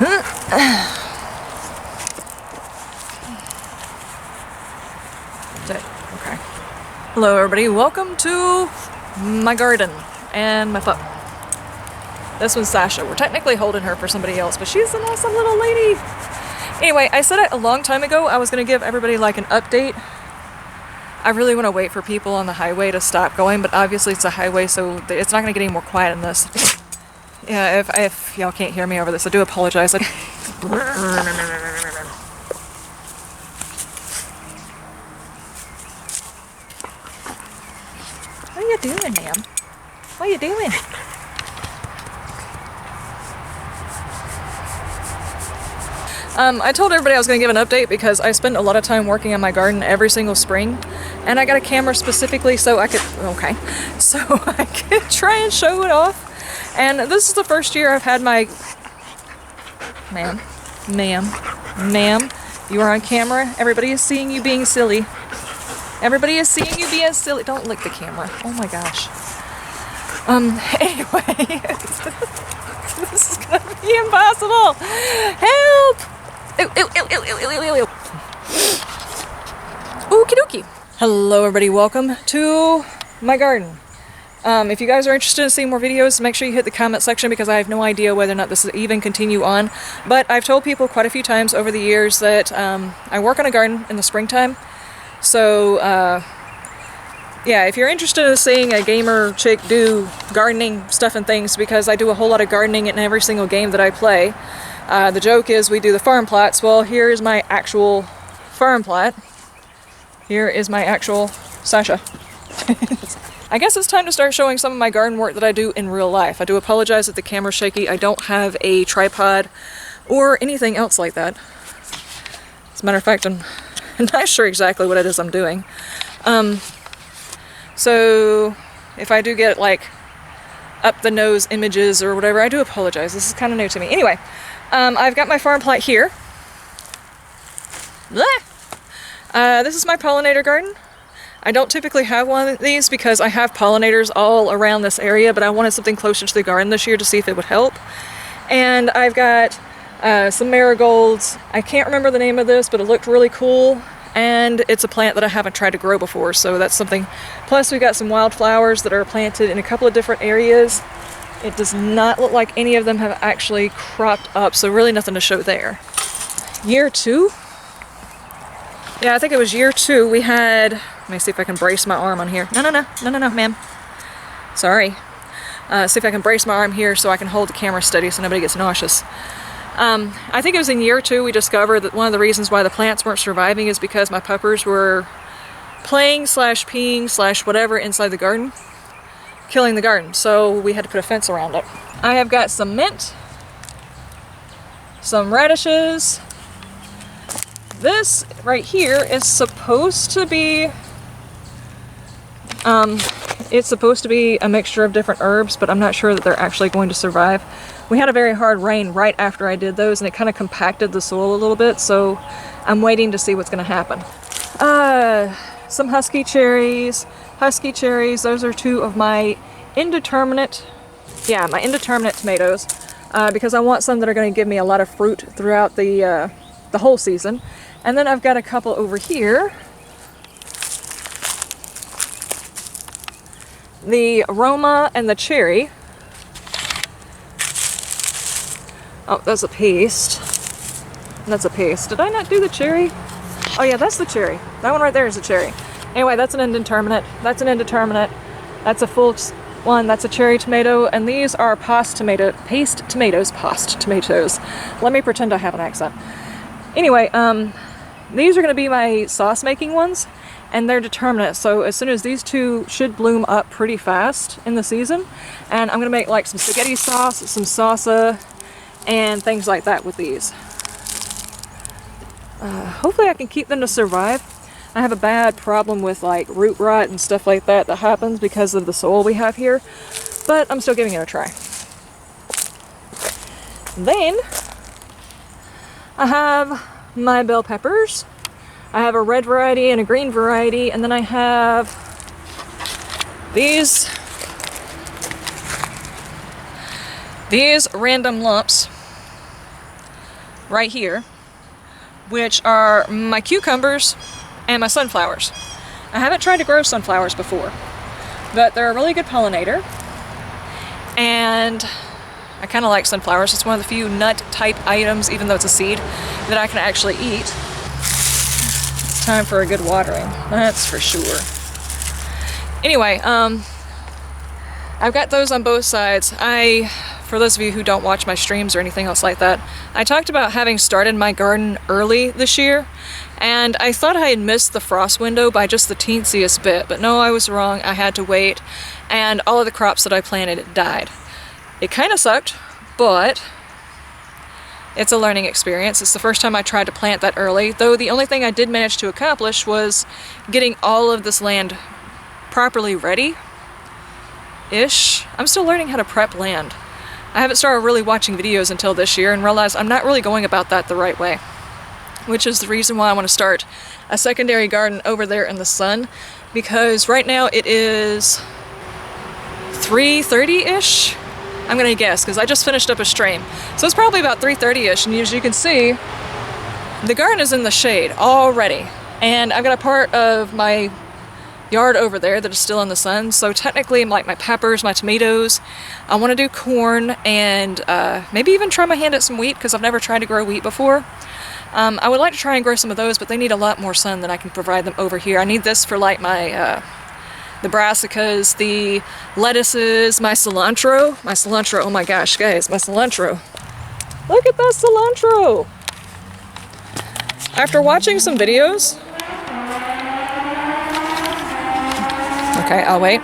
Okay. Hello everybody, welcome to my garden and my pup. This one's Sasha. We're technically holding her for somebody else, but she's an awesome little lady. Anyway, I said it a long time ago, I was going to give everybody like an update. I really want to wait for people on the highway to stop going, but obviously it's a highway, so it's not going to get any more quiet in this. Yeah, if y'all can't hear me over this, I do apologize. How you doing, ma'am? What are you doing? I told everybody I was going to give an update because I spend a lot of time working on my garden every single spring, and I got a camera specifically so I could try and show it off. And this is the first year I've had my ma'am, you are on camera. Everybody is seeing you being silly. Everybody is seeing you being silly. Don't lick the camera. Oh my gosh. Anyway, this is gonna be impossible. Help! Okie dokie. Hello everybody, welcome to my garden. If you guys are interested in seeing more videos, make sure you hit the comment section because I have no idea whether or not this will even continue on. But I've told people quite a few times over the years that I work on a garden in the springtime. So, yeah, if you're interested in seeing a gamer chick do gardening stuff and things, because I do a whole lot of gardening in every single game that I play. The joke is we do the farm plots. Well, here is my actual farm plot. Here is my actual Sasha. I guess it's time to start showing some of my garden work that I do in real life. I do apologize if the camera's shaky. I don't have a tripod or anything else like that. As a matter of fact, I'm not sure exactly what it is I'm doing. So if I do get like up the nose images or whatever, I do apologize. This is kind of new to me. Anyway, I've got my farm plot here. This is my pollinator garden. I don't typically have one of these because I have pollinators all around this area, but I wanted something closer to the garden this year to see if it would help. And I've got some marigolds. I can't remember the name of this, but it looked really cool. And it's a plant that I haven't tried to grow before, so that's something. Plus we've got some wildflowers that are planted in a couple of different areas. It does not look like any of them have actually cropped up, so really nothing to show there. Year 2? Yeah, I think it was year 2. We had, let me see if I can brace my arm on here. No, ma'am. Sorry. See if I can brace my arm here so I can hold the camera steady so nobody gets nauseous. I think it was in year 2 we discovered that one of the reasons why the plants weren't surviving is because my puppers were playing / peeing / whatever inside the garden, killing the garden. So we had to put a fence around it. I have got some mint, some radishes. This right here is supposed to be, it's supposed to be a mixture of different herbs, but I'm not sure that they're actually going to survive. We had a very hard rain right after I did those, and it kind of compacted the soil a little bit, so I'm waiting to see what's going to happen. Some husky cherries. Husky cherries, those are 2 of my indeterminate tomatoes, because I want some that are going to give me a lot of fruit throughout the whole season. And then I've got a couple over here. The Roma and the cherry. Oh, that's a paste. That's a paste. Did I not do the cherry? Oh yeah, that's the cherry. That one right there is a cherry. Anyway, that's an indeterminate. That's an indeterminate. That's a full one. That's a cherry tomato. And these are paste tomatoes. Let me pretend I have an accent. Anyway, these are going to be my sauce making ones, and they're determinate. So as soon as these 2 should bloom up pretty fast in the season, and I'm going to make like some spaghetti sauce, some salsa, and things like that with these. Hopefully I can keep them to survive. I have a bad problem with like root rot and stuff like that happens because of the soil we have here, but I'm still giving it a try. Then I have my bell peppers. I have a red variety and a green variety, and then I have these random lumps right here, which are my cucumbers and my sunflowers. I haven't tried to grow sunflowers before, but they're a really good pollinator, and I kind of like sunflowers. It's one of the few nut type items, even though it's a seed, that I can actually eat. It's time for a good watering, that's for sure. Anyway, I've got those on both sides. For those of you who don't watch my streams or anything else like that, I talked about having started my garden early this year, and I thought I had missed the frost window by just the teensiest bit, but no, I was wrong. I had to wait, and all of the crops that I planted died. It kind of sucked, but it's a learning experience. It's the first time I tried to plant that early, though the only thing I did manage to accomplish was getting all of this land properly ready-ish. I'm still learning how to prep land. I haven't started really watching videos until this year and realized I'm not really going about that the right way, which is the reason why I want to start a secondary garden over there in the sun, because right now it is 3:30-ish. I'm gonna guess, because I just finished up a stream. So it's probably about 3:30-ish, and as you can see, the garden is in the shade already. And I've got a part of my yard over there that is still in the sun, so technically like my peppers, my tomatoes, I want to do corn, and maybe even try my hand at some wheat, because I've never tried to grow wheat before. I would like to try and grow some of those, but they need a lot more sun than I can provide them over here. I need this for like my the brassicas, the lettuces, my cilantro, oh my gosh guys, my cilantro. Look at that cilantro! After watching some videos, okay, I'll wait.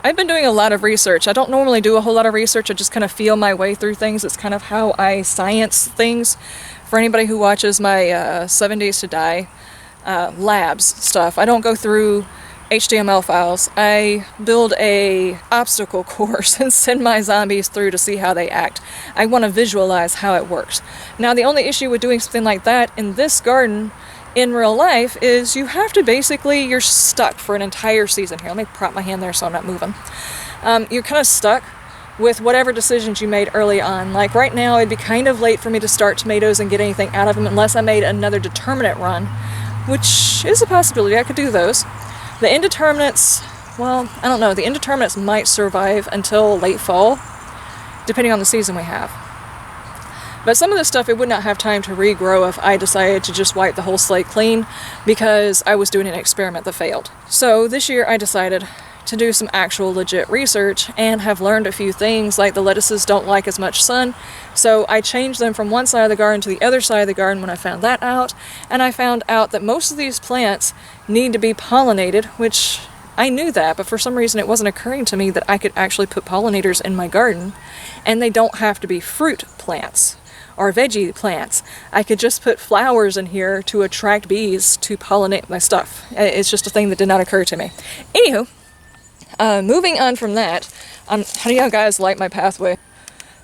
I've been doing a lot of research. I don't normally do a whole lot of research. I just kind of feel my way through things. It's kind of how I science things. For anybody who watches my 7 Days to Die labs stuff, I don't go through HTML files. I build a obstacle course and send my zombies through to see how they act. I want to visualize how it works. Now, the only issue with doing something like that in this garden in real life is you have to basically, you're stuck for an entire season. Here, let me prop my hand there so I'm not moving. You're kind of stuck with whatever decisions you made early on. Like right now, it'd be kind of late for me to start tomatoes and get anything out of them unless I made another determinate run, which is a possibility. I could do those. The indeterminates, well, I don't know. The indeterminates might survive until late fall, depending on the season we have. But some of this stuff, it would not have time to regrow if I decided to just wipe the whole slate clean, because I was doing an experiment that failed. So this year I decided to do some actual legit research and have learned a few things, like the lettuces don't like as much sun. So I changed them from one side of the garden to the other side of the garden when I found that out. And I found out that most of these plants need to be pollinated, which I knew that, but for some reason it wasn't occurring to me that I could actually put pollinators in my garden, and they don't have to be fruit plants or veggie plants. I could just put flowers in here to attract bees to pollinate my stuff. It's just a thing that did not occur to me. Anywho, moving on from that, how do y'all guys like my pathway?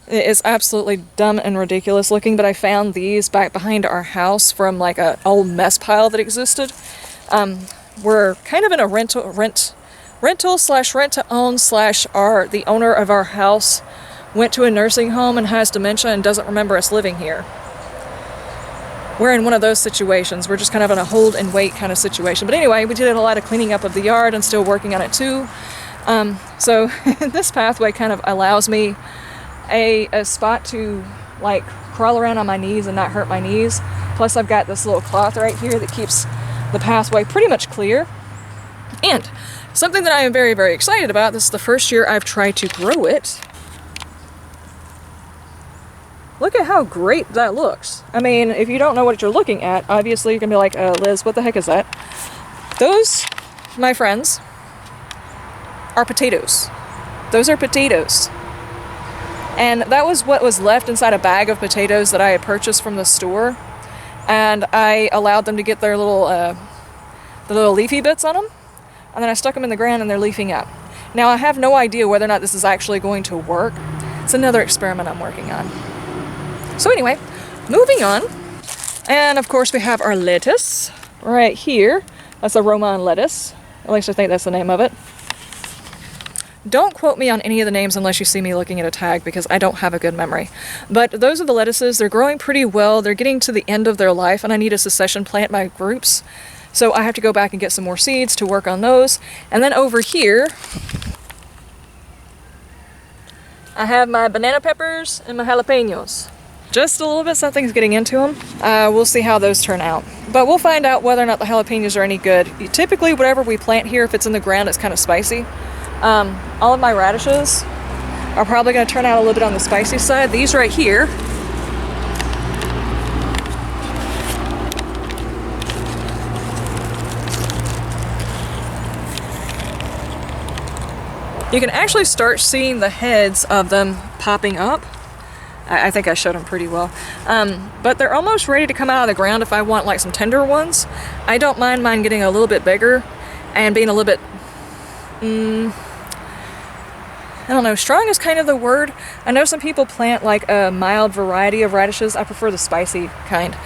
It is absolutely dumb and ridiculous looking, but I found these back behind our house from like an old mess pile that existed. We're kind of in a rental slash rent to own slash the owner of our house went to a nursing home and has dementia and doesn't remember us living here. We're in one of those situations. We're just kind of in a hold and wait kind of situation. But anyway, we did a lot of cleaning up of the yard and still working on it too. So this pathway kind of allows me a spot to like crawl around on my knees and not hurt my knees. Plus I've got this little cloth right here that keeps the pathway pretty much clear. And something that I am very, very excited about, this is the first year I've tried to grow it. Look at how great that looks. I mean, if you don't know what you're looking at, obviously you're gonna be like, Liz, what the heck is that? Those, my friends, are potatoes. Those are potatoes. And that was what was left inside a bag of potatoes that I had purchased from the store. And I allowed them to get their little, the little leafy bits on them. And then I stuck them in the ground and they're leafing up. Now I have no idea whether or not this is actually going to work. It's another experiment I'm working on. So anyway, moving on. And of course we have our lettuce right here. That's a Roman lettuce. At least I think that's the name of it. Don't quote me on any of the names unless you see me looking at a tag, because I don't have a good memory. But those are the lettuces. They're growing pretty well. They're getting to the end of their life, and I need a succession plant by groups. So I have to go back and get some more seeds to work on those. And then over here, I have my banana peppers and my jalapenos. Just a little bit, something's getting into them. We'll see how those turn out. But we'll find out whether or not the jalapenos are any good. Typically, whatever we plant here, if it's in the ground, it's kind of spicy. All of my radishes are probably going to turn out a little bit on the spicy side. These right here, you can actually start seeing the heads of them popping up. I think I showed them pretty well. But they're almost ready to come out of the ground if I want like some tender ones. I don't mind mine getting a little bit bigger and being a little bit, I don't know, strong is kind of the word. I know some people plant like a mild variety of radishes. I prefer the spicy kind.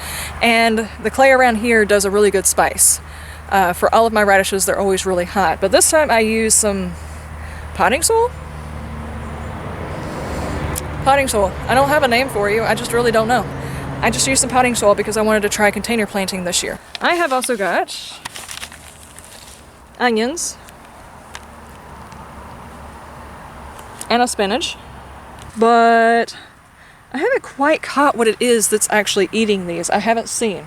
And the clay around here does a really good spice. For all of my radishes, they're always really hot. But this time I use some potting soil? Potting soil. I don't have a name for you. I just really don't know. I just used some potting soil because I wanted to try container planting this year. I have also got onions and a spinach, but I haven't quite caught what it is that's actually eating these. I haven't seen.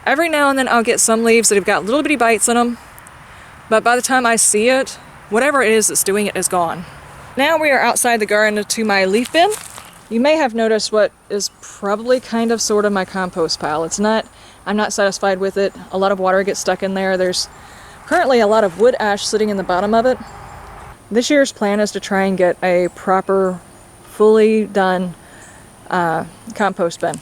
Every now and then I'll get some leaves that have got little bitty bites in them, but by the time I see it, whatever it is that's doing it is gone. Now we are outside the garden to my leaf bin. You may have noticed what is probably kind of sort of my compost pile. I'm not satisfied with it. A lot of water gets stuck in there. There's currently a lot of wood ash sitting in the bottom of it. This year's plan is to try and get a proper, fully done compost bin.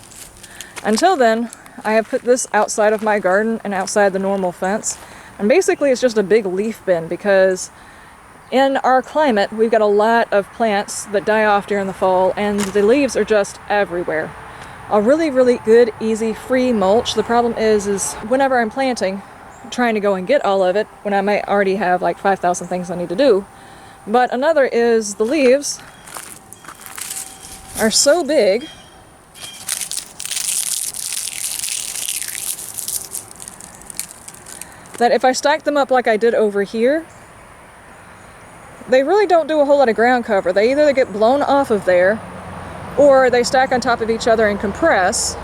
Until then, I have put this outside of my garden and outside the normal fence. And basically it's just a big leaf bin because in our climate, we've got a lot of plants that die off during the fall and the leaves are just everywhere. A really, really good, easy, free mulch. The problem is whenever I'm planting, trying to go and get all of it when I might already have like 5,000 things I need to do. But another is the leaves are so big that if I stack them up like I did over here, they really don't do a whole lot of ground cover. They either get blown off of there or they stack on top of each other and compress,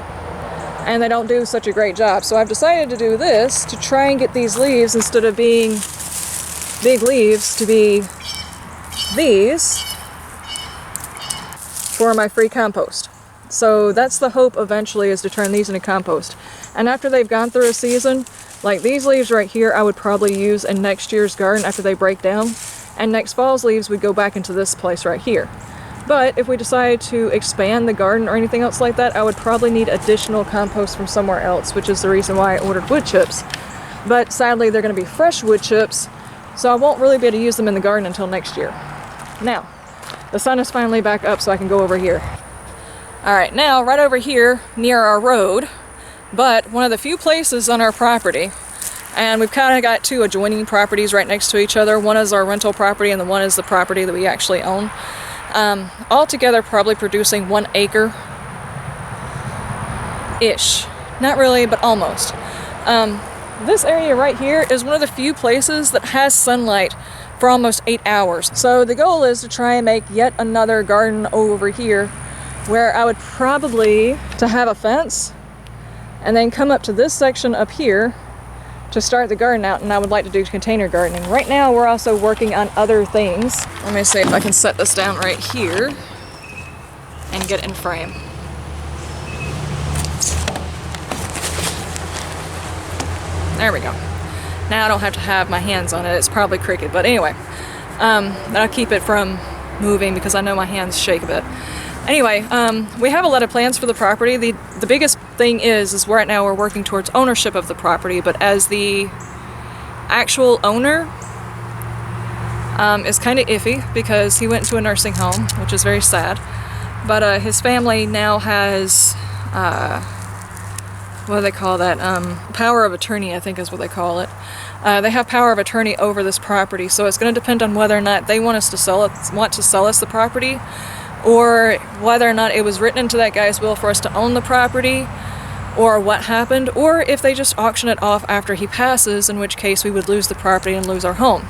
and they don't do such a great job. So I've decided to do this to try and get these leaves, instead of being big leaves, to be these for my free compost. So that's the hope eventually, is to turn these into compost. And after they've gone through a season, like these leaves right here, I would probably use in next year's garden after they break down. And next fall's leaves would go back into this place right here. But if we decide to expand the garden or anything else like that, I would probably need additional compost from somewhere else, which is the reason why I ordered wood chips. But sadly, they're going to be fresh wood chips, so I won't really be able to use them in the garden until next year. Now, the sun is finally back up, so I can go over here. Alright, now right over here near our road, but one of the few places on our property, and we've kind of got two adjoining properties right next to each other. One is our rental property and the one is the property that we actually own. All together probably producing 1 acre-ish. Not really, but almost. This area right here is one of the few places that has sunlight for almost 8 hours. So the goal is to try and make yet another garden over here where I would probably to have a fence and then come up to this section up here to start the garden out, and I would like to do container gardening. Right now we're also working on other things. Let me see if I can set this down right here and get in frame. There we go. Now I don't have to have my hands on it. It's probably crooked, but anyway, that'll keep it from moving because I know my hands shake a bit. Anyway, we have a lot of plans for the property. The biggest thing is right now we're working towards ownership of the property, but as the actual owner is kind of iffy because he went to a nursing home, which is very sad. But his family now has what do they call that? Power of attorney, I think is what they call it. They have power of attorney over this property, so it's going to depend on whether or not they want to sell us the property, or whether or not it was written into that guy's will for us to own the property, or what happened, or if they just auction it off after he passes, in which case we would lose the property and lose our home.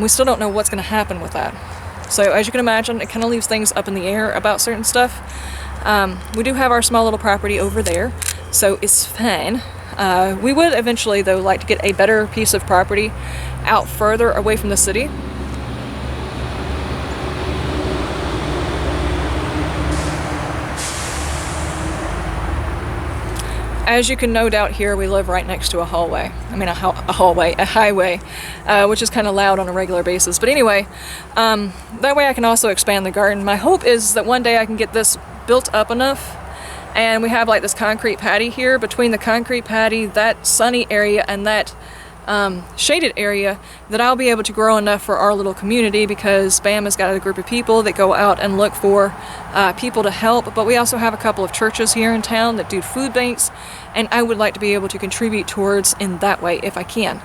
We still don't know what's going to happen with that. So as you can imagine, it kind of leaves things up in the air about certain stuff. We do have our small little property over there, so it's fine. We would eventually, though, like to get a better piece of property out further away from the city. As you can no doubt hear, we live right next to a hallway. I mean, a highway, which is kind of loud on a regular basis. But anyway, that way I can also expand the garden. My hope is that one day I can get this built up enough, and we have like this concrete patty here. Between the concrete patty, that sunny area, and that shaded area, that I'll be able to grow enough for our little community, because BAM has got a group of people that go out and look for people to help, but we also have a couple of churches here in town that do food banks, and I would like to be able to contribute towards in that way if I can.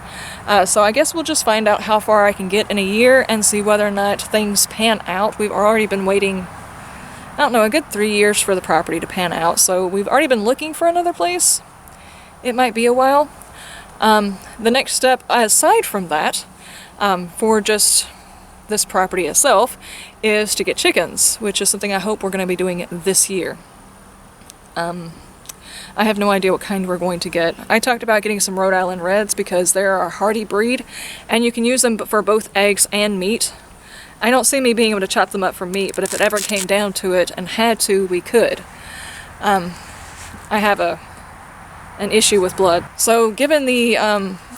So I guess we'll just find out how far I can get in a year and see whether or not things pan out. We've already been waiting, I don't know, a good 3 years for the property to pan out, so we've already been looking for another place. It might be a while. The next step, aside from that, for just this property itself, is to get chickens, which is something I hope we're going to be doing this year. I have no idea what kind we're going to get. I talked about getting some Rhode Island Reds because they're a hardy breed, and you can use them for both eggs and meat. I don't see me being able to chop them up for meat, but if it ever came down to it and had to, we could. I have an issue with blood. So given the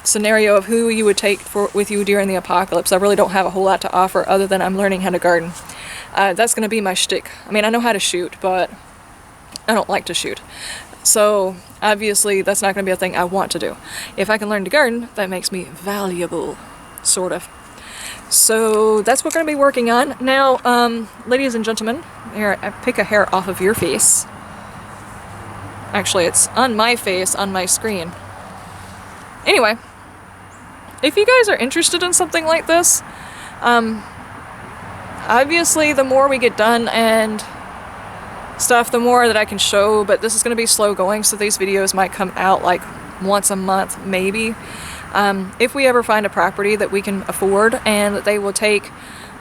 scenario of who you would take with you during the apocalypse, I really don't have a whole lot to offer other than I'm learning how to garden. That's going to be my shtick. I mean, I know how to shoot, but I don't like to shoot. So obviously that's not going to be a thing I want to do. If I can learn to garden, that makes me valuable, sort of. So that's what we're going to be working on. Now, ladies and gentlemen, here, I pick a hair off of your face. Actually, it's on my face, on my screen. Anyway, if you guys are interested in something like this, obviously the more we get done and stuff, the more that I can show, but this is going to be slow going, so these videos might come out like once a month, maybe. If we ever find a property that we can afford and that they will take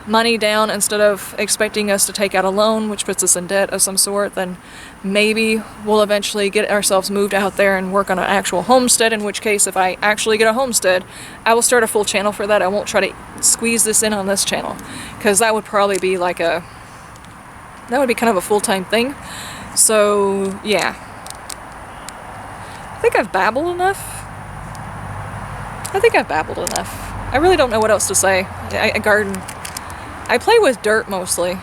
money down instead of expecting us to take out a loan, which puts us in debt of some sort, then maybe we'll eventually get ourselves moved out there and work on an actual homestead, in which case if I actually get a homestead, I will start a full channel for that. I won't try to squeeze this in on this channel, because that would probably be like that would be kind of a full-time thing. So yeah, I think I've babbled enough. I really don't know what else to say. I garden. I play with dirt mostly.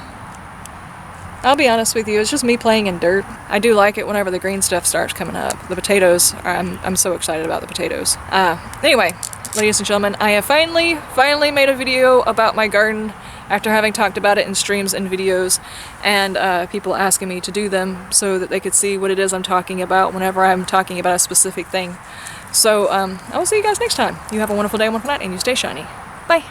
I'll be honest with you, it's just me playing in dirt. I do like it whenever the green stuff starts coming up. The potatoes, I'm so excited about the potatoes. Anyway, ladies and gentlemen, I have finally made a video about my garden after having talked about it in streams and videos, and people asking me to do them so that they could see what it is I'm talking about whenever I'm talking about a specific thing. So I will see you guys next time. You have a wonderful day, wonderful night, and you stay shiny. Bye.